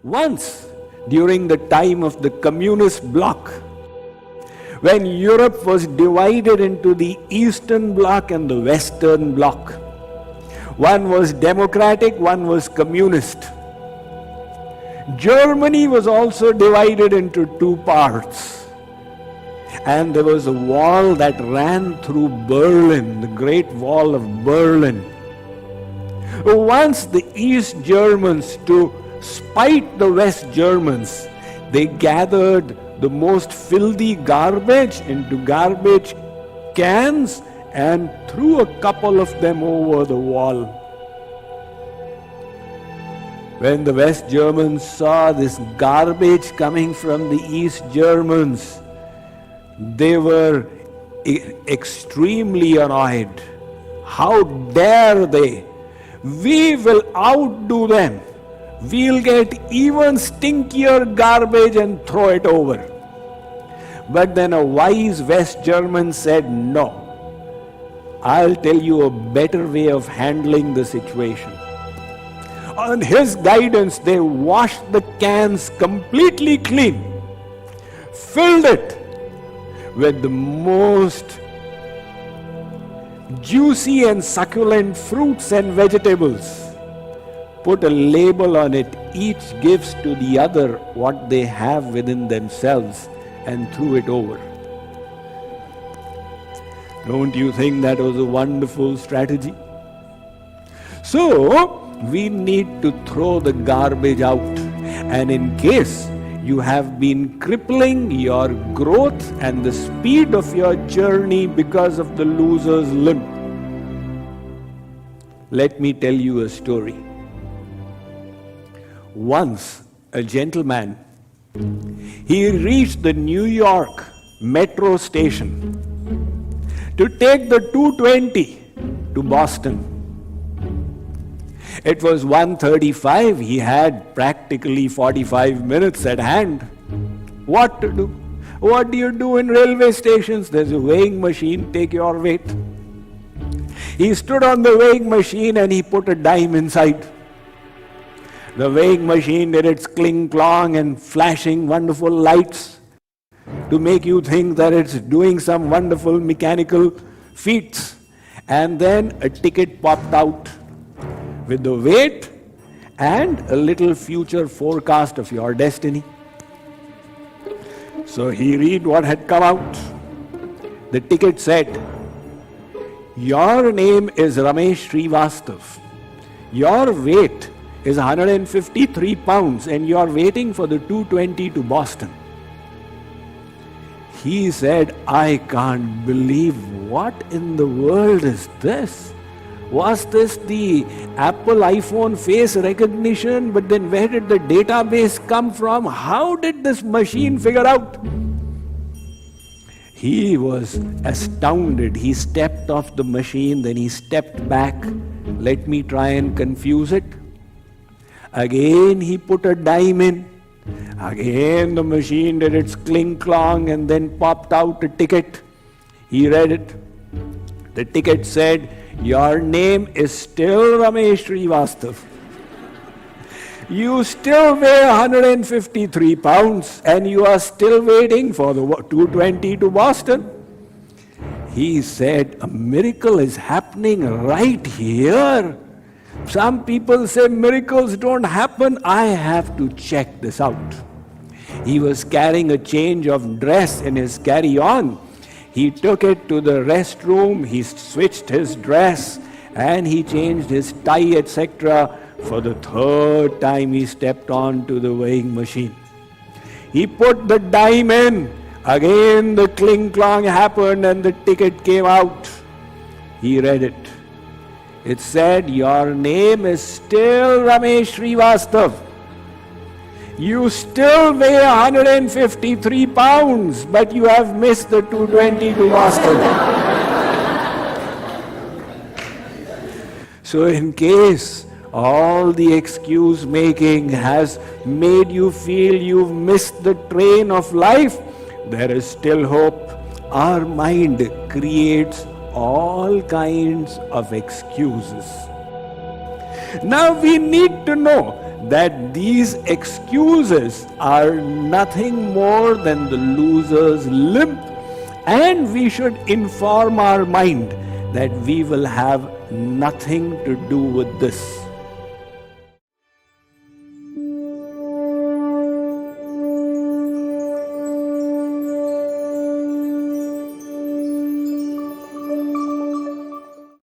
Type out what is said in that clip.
Once, during the time of the communist bloc, when Europe was divided into the Eastern Bloc and the Western Bloc, one was democratic, one was communist. Germany was also divided into two parts. And there was a wall that ran through Berlin, the Great Wall of Berlin. Once the East Germans, to spite the West Germans, they gathered the most filthy garbage into garbage cans and threw a couple of them over the wall. When the West Germans saw this garbage coming from the East Germans, they were extremely annoyed. How dare they? We will outdo them. We'll get even stinkier garbage and throw it over. But then a wise West German said, no, I'll tell you a better way of handling the situation. On his guidance, they washed the cans completely clean, filled it with the most juicy and succulent fruits and vegetables, put a label on it, each gives to the other what they have within themselves, and threw it over. Don't you think that was a wonderful strategy? So, we need to throw the garbage out, and in case you have been crippling your growth and the speed of your journey because of the loser's limp, let me tell you a story. Once, a gentleman, he reached the New York metro station to take the 220 to Boston. It was 1:35, he had practically 45 minutes at hand. What to do? What do you do in railway stations? There's a weighing machine, take your weight. He stood on the weighing machine and he put a dime inside. The weighing machine did its cling-clong and flashing wonderful lights to make you think that it's doing some wonderful mechanical feats. And then a ticket popped out with the weight and a little future forecast of your destiny. So he read what had come out. The ticket said, your name is Ramesh Srivastav. Your weight is 153 pounds and you are waiting for the 220 to Boston. He said, I can't believe, what in the world is this? Was this the Apple iPhone face recognition? But then where did the database come from? How did this machine figure out? He was astounded. He stepped off the machine, then he stepped back. Let me try and confuse it. Again he put a dime in. Again the machine did its cling-clong and then popped out a ticket. He read it. The ticket said, your name is still Ramesh Srivastav. You still weigh 153 pounds and you are still waiting for the 220 to Boston. He said, a miracle is happening right here. Some people say miracles don't happen. I have to check this out. He was carrying a change of dress in his carry-on. He took it to the restroom, he switched his dress, and he changed his tie, etc. For the third time he stepped on to the weighing machine. He put the dime in. Again the cling-clong happened and the ticket came out. He read it. It said, your name is still Ramesh Srivastav. You still weigh 153 pounds, but you have missed the 220 to Boston. So in case all the excuse making has made you feel you've missed the train of life, there is still hope. Our mind creates all kinds of excuses. Now we need to know that these excuses are nothing more than the loser's limp, and we should inform our mind that we will have nothing to do with this.